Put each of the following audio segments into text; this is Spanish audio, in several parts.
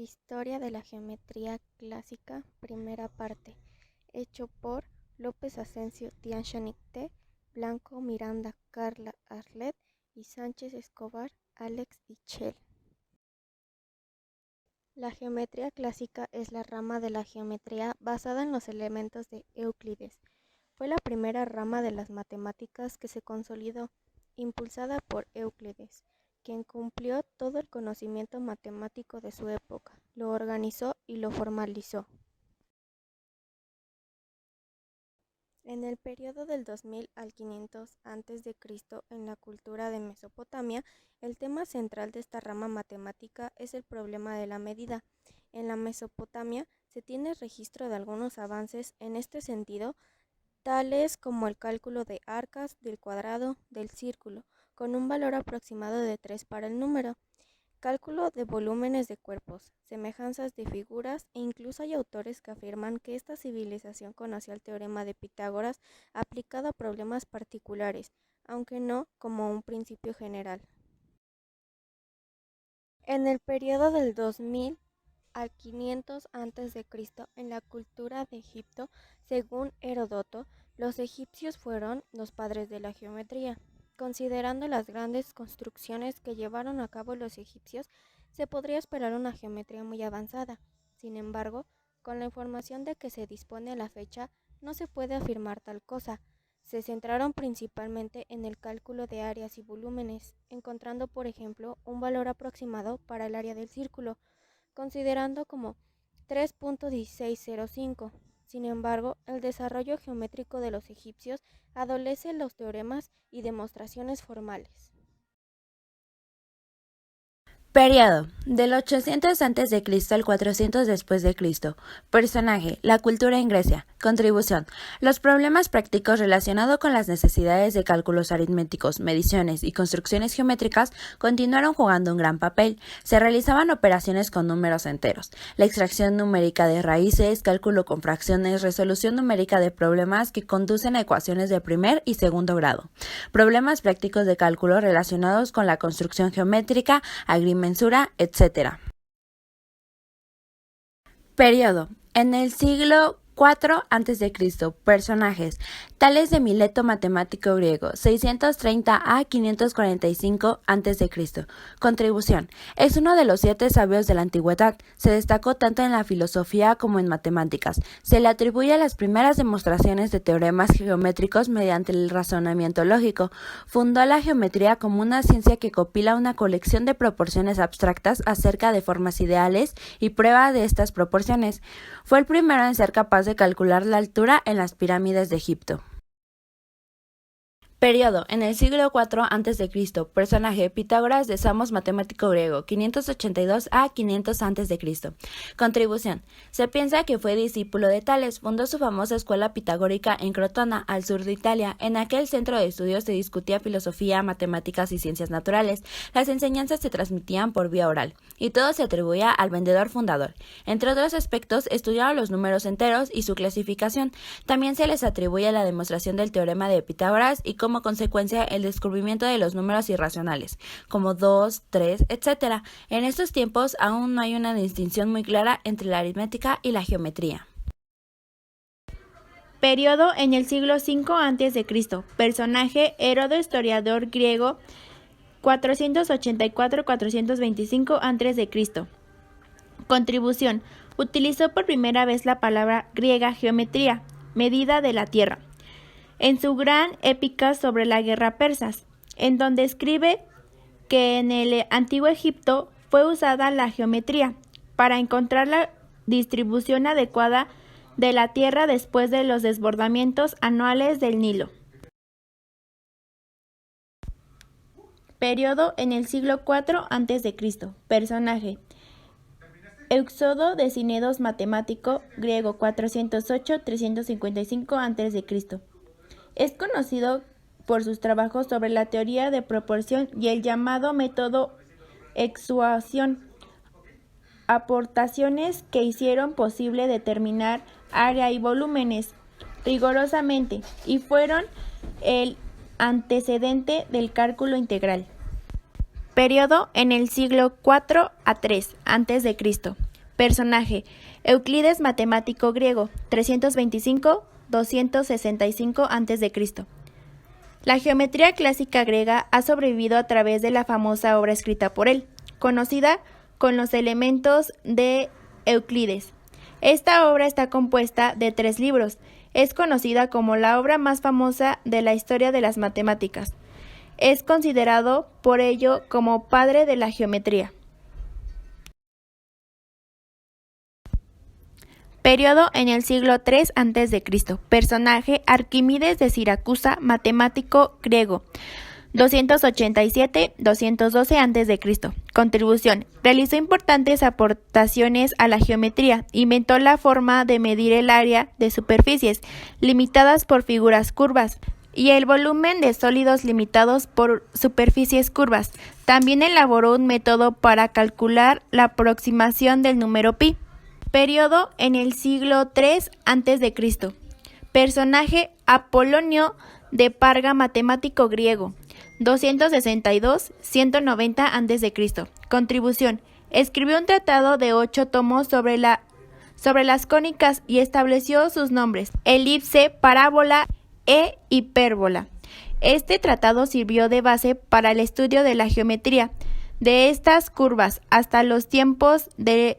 Historia de la geometría clásica, primera parte, hecho por López Asensio Tianchanicté, Blanco Miranda Carla Arlet y Sánchez Escobar Alex Dichel. La geometría clásica es la rama de la geometría basada en los elementos de Euclides. Fue la primera rama de las matemáticas que se consolidó, impulsada por Euclides, quien cumplió todo el conocimiento matemático de su época, lo organizó y lo formalizó. En el periodo del 2000 al 500 a.C., en la cultura de Mesopotamia, el tema central de esta rama matemática es el problema de la medida. En la Mesopotamia se tiene registro de algunos avances en este sentido, tales como el cálculo de arcas, del cuadrado, del círculo, con un valor aproximado de 3 para el número, cálculo de volúmenes de cuerpos, semejanzas de figuras, e incluso hay autores que afirman que esta civilización conocía el teorema de Pitágoras aplicado a problemas particulares, aunque no como un principio general. En el periodo del 2000 al 500 a.C., en la cultura de Egipto, según Heródoto, los egipcios fueron los padres de la geometría. Considerando las grandes construcciones que llevaron a cabo los egipcios, se podría esperar una geometría muy avanzada. Sin embargo, con la información de que se dispone a la fecha, no se puede afirmar tal cosa. Se centraron principalmente en el cálculo de áreas y volúmenes, encontrando, por ejemplo, un valor aproximado para el área del círculo, considerando como 3.1605. Sin embargo, el desarrollo geométrico de los egipcios adolece los teoremas y demostraciones formales. Periodo: del 800 a.C. al 400 después de Cristo. Personaje: la cultura en Grecia. Contribución: los problemas prácticos relacionados con las necesidades de cálculos aritméticos, mediciones y construcciones geométricas continuaron jugando un gran papel. Se realizaban operaciones con números enteros, la extracción numérica de raíces, cálculo con fracciones, resolución numérica de problemas que conducen a ecuaciones de primer y segundo grado, problemas prácticos de cálculo relacionados con la construcción geométrica, agrimensura, etc. Periodo: en el siglo IV a.C. Personajes: Tales de Mileto, matemático griego, 630 a 545 a.C. Contribución: es uno de los 7 sabios de la antigüedad. Se destacó tanto en la filosofía como en matemáticas. Se le atribuye las primeras demostraciones de teoremas geométricos mediante el razonamiento lógico. Fundó la geometría como una ciencia que compila una colección de proporciones abstractas acerca de formas ideales y prueba de estas proporciones. Fue el primero en ser capaz de calcular la altura en las pirámides de Egipto. Periodo: en el siglo IV a.C. Personaje: Pitágoras de Samos, matemático griego, 582 a 500 a.C. Contribución: se piensa que fue discípulo de Tales. Fundó su famosa escuela pitagórica en Crotona, al sur de Italia. En aquel centro de estudios se discutía filosofía, matemáticas y ciencias naturales. Las enseñanzas se transmitían por vía oral, y todo se atribuía al vendedor fundador. Entre otros aspectos, estudiaron los números enteros y su clasificación. También se les atribuye la demostración del teorema de Pitágoras y como consecuencia el descubrimiento de los números irracionales, como 2, 3, etc. En estos tiempos aún no hay una distinción muy clara entre la aritmética y la geometría. Periodo: en el siglo V a.C. Personaje: Heródoto, historiador griego, 484-425 a.C. Contribución: utilizó por primera vez la palabra griega geometría, medida de la tierra, en su gran épica sobre la guerra persas, en donde escribe que en el antiguo Egipto fue usada la geometría para encontrar la distribución adecuada de la tierra después de los desbordamientos anuales del Nilo. Periodo: en el siglo IV a.C. Personaje: Éuxodo de Cinedos, matemático griego, 408-355 a.C. Es conocido por sus trabajos sobre la teoría de proporción y el llamado método exuación, aportaciones que hicieron posible determinar área y volúmenes rigurosamente y fueron el antecedente del cálculo integral. Periodo: en el siglo IV a III a.C. Personaje: Euclides, matemático griego, 325-265 a.C. La geometría clásica griega ha sobrevivido a través de la famosa obra escrita por él, conocida con los elementos de Euclides. Esta obra está compuesta de 3 libros. Es conocida como la obra más famosa de la historia de las matemáticas. Es considerado por ello como padre de la geometría. Periodo en el siglo III a.C. Personaje: Arquímedes de Siracusa, matemático griego, 287-212 a.C. Contribución: realizó importantes aportaciones a la geometría, inventó la forma de medir el área de superficies limitadas por figuras curvas y el volumen de sólidos limitados por superficies curvas. También elaboró un método para calcular la aproximación del número pi. Periodo en el siglo III a.C. Personaje: Apolonio de Parga, matemático griego, 262-190 a.C. Contribución: escribió un tratado de 8 tomos sobre las cónicas y estableció sus nombres: elipse, parábola e hipérbola. Este tratado sirvió de base para el estudio de la geometría de estas curvas hasta los tiempos del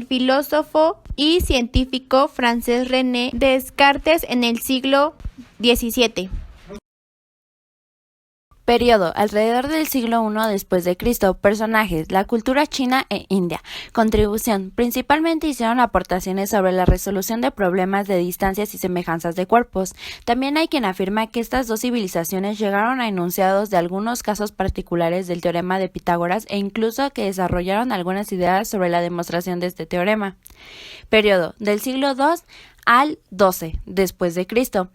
filósofo y científico francés René Descartes en el siglo XVII. Periodo: alrededor del siglo I después de Cristo. Personajes: la cultura china e India. Contribución: principalmente hicieron aportaciones sobre la resolución de problemas de distancias y semejanzas de cuerpos. También hay quien afirma que estas dos civilizaciones llegaron a enunciados de algunos casos particulares del teorema de Pitágoras e incluso que desarrollaron algunas ideas sobre la demostración de este teorema. Periodo: del siglo II al XII después de Cristo.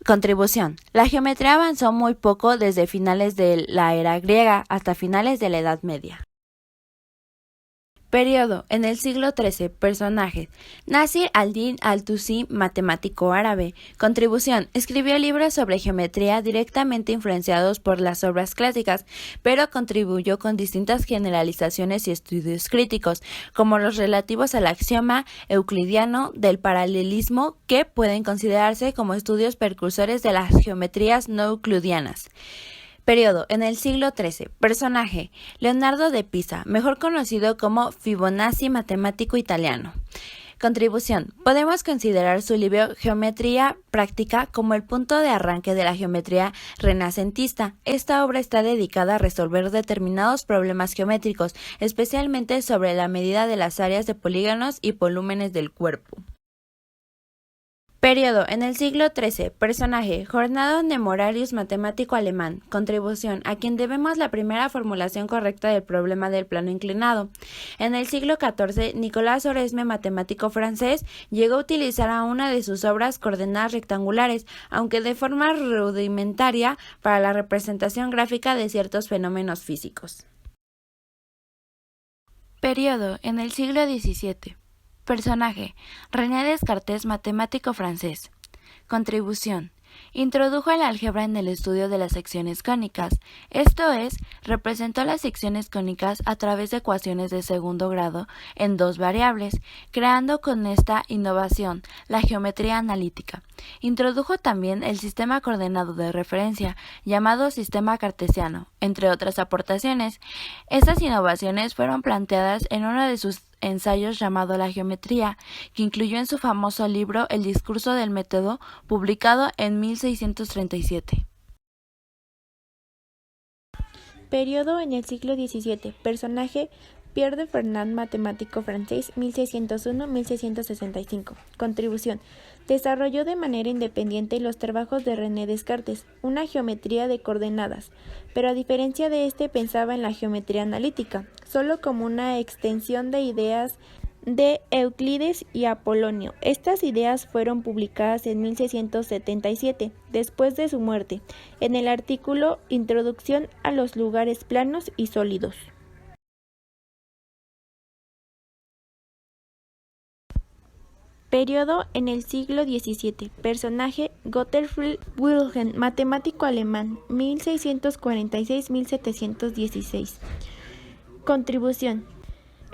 Contribución: la geometría avanzó muy poco desde finales de la era griega hasta finales de la Edad Media. Periodo: en el siglo XIII. Personajes: Nasir al-Din al-Tusi, matemático árabe. Contribución: escribió libros sobre geometría directamente influenciados por las obras clásicas, pero contribuyó con distintas generalizaciones y estudios críticos, como los relativos al axioma euclidiano del paralelismo, que pueden considerarse como estudios precursores de las geometrías no euclidianas. Periodo: en el siglo XIII. Personaje: Leonardo de Pisa, mejor conocido como Fibonacci, matemático italiano. Contribución: podemos considerar su libro Geometría práctica como el punto de arranque de la geometría renacentista. Esta obra está dedicada a resolver determinados problemas geométricos, especialmente sobre la medida de las áreas de polígonos y volúmenes del cuerpo. Periodo: en el siglo XIII. Personaje: Jornado Nemorarius, matemático alemán. Contribución: a quien debemos la primera formulación correcta del problema del plano inclinado. En el siglo XIV, Nicolas Oresme, matemático francés, llegó a utilizar a una de sus obras coordenadas rectangulares, aunque de forma rudimentaria, para la representación gráfica de ciertos fenómenos físicos. Periodo: en el siglo XVII. Personaje: René Descartes, matemático francés. Contribución: introdujo el álgebra en el estudio de las secciones cónicas, esto es, representó las secciones cónicas a través de ecuaciones de segundo grado en 2 variables, creando con esta innovación la geometría analítica. Introdujo también el sistema coordenado de referencia, llamado sistema cartesiano, entre otras aportaciones. Estas innovaciones fueron planteadas en uno de sus ensayos llamado La geometría, que incluyó en su famoso libro El discurso del método, publicado en 1637. Periodo en el siglo XVII. Personaje: Pierre de Fernand, matemático francés, 1601-1665. Contribución: desarrolló de manera independiente los trabajos de René Descartes, una geometría de coordenadas, pero a diferencia de este pensaba en la geometría analítica, solo como una extensión de ideas de Euclides y Apolonio. Estas ideas fueron publicadas en 1677, después de su muerte, en el artículo Introducción a los lugares planos y sólidos. Periodo en el siglo XVII. Personaje: Gottfried Wilhelm, matemático alemán, 1646-1716. Contribución: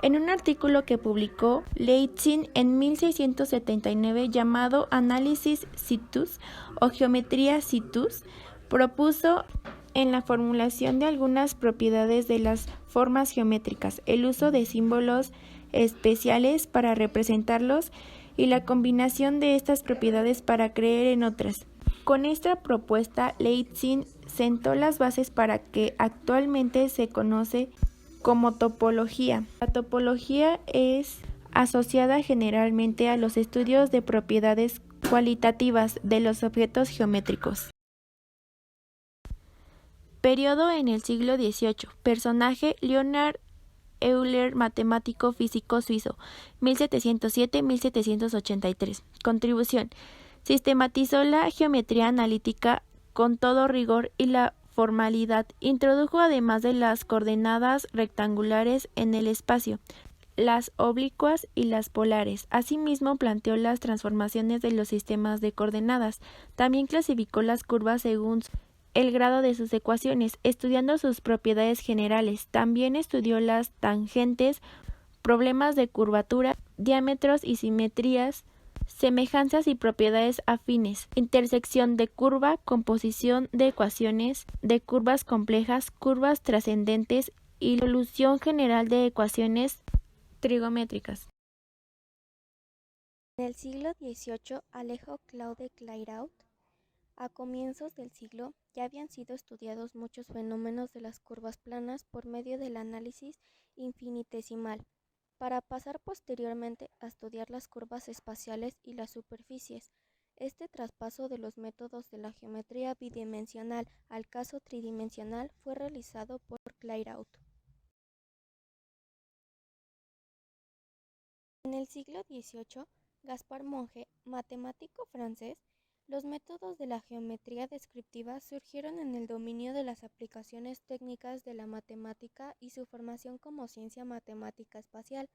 En un artículo que publicó Leitzin en 1679 llamado Análisis situs o Geometría situs, propuso en la formulación de algunas propiedades de las formas geométricas el uso de símbolos especiales para representarlos y la combinación de estas propiedades para creer en otras. Con esta propuesta, Leitzin sentó las bases para que actualmente se conoce como topología. La topología es asociada generalmente a los estudios de propiedades cualitativas de los objetos geométricos. Periodo en el siglo XVIII. Personaje: Leonhard Euler, matemático físico suizo, 1707-1783. Contribución: sistematizó la geometría analítica con todo rigor y la formalidad. Introdujo, además de las coordenadas rectangulares en el espacio, las oblicuas y las polares. Asimismo, planteó las transformaciones de los sistemas de coordenadas. También clasificó las curvas según el grado de sus ecuaciones, estudiando sus propiedades generales. También estudió las tangentes, problemas de curvatura, diámetros y simetrías, semejanzas y propiedades afines, intersección de curva, composición de ecuaciones de curvas complejas, curvas trascendentes y solución general de ecuaciones trigonométricas. En el siglo XVIII, Alejo Claude Clairaut. A comienzos del siglo ya habían sido estudiados muchos fenómenos de las curvas planas por medio del análisis infinitesimal, para pasar posteriormente a estudiar las curvas espaciales y las superficies. Este traspaso de los métodos de la geometría bidimensional al caso tridimensional fue realizado por Clairaut. En el siglo XVIII, Gaspar Monge, matemático francés. Los métodos de la geometría descriptiva surgieron en el dominio de las aplicaciones técnicas de la matemática y su formación como ciencia matemática espacial.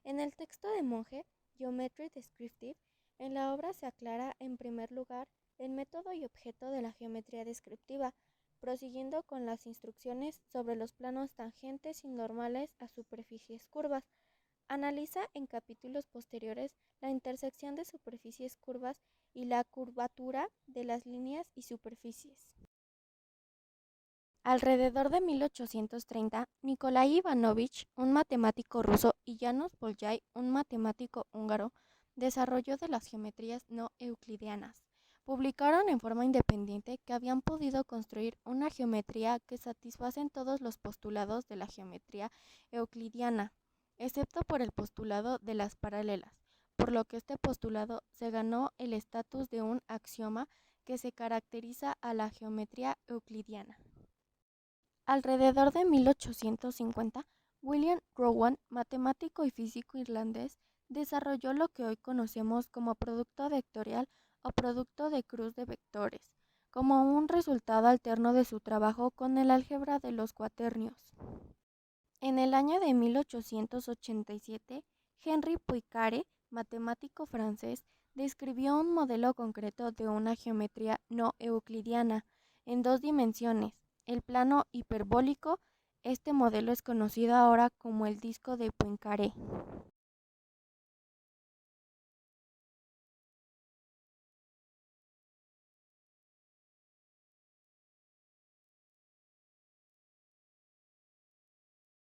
En el texto de Monge, Geometry Descriptive, en la obra se aclara, en primer lugar, el método y objeto de la geometría descriptiva, prosiguiendo con las instrucciones sobre los planos tangentes y normales a superficies curvas. Analiza en capítulos posteriores la intersección de superficies curvas y la curvatura de las líneas y superficies. Alrededor de 1830, Nikolai Ivanovich, un matemático ruso, y János Bolyai, un matemático húngaro, desarrolló de las geometrías no euclidianas. Publicaron en forma independiente que habían podido construir una geometría que satisfacen todos los postulados de la geometría euclidiana, excepto por el postulado de las paralelas, por lo que este postulado se ganó el estatus de un axioma que se caracteriza a la geometría euclidiana. Alrededor de 1850, William Rowan, matemático y físico irlandés, desarrolló lo que hoy conocemos como producto vectorial o producto de cruz de vectores, como un resultado alterno de su trabajo con el álgebra de los cuaternios. En el año de 1887, Henri Poincaré, matemático francés, describió un modelo concreto de una geometría no euclidiana en dos dimensiones, el plano hiperbólico. Este modelo es conocido ahora como el disco de Poincaré.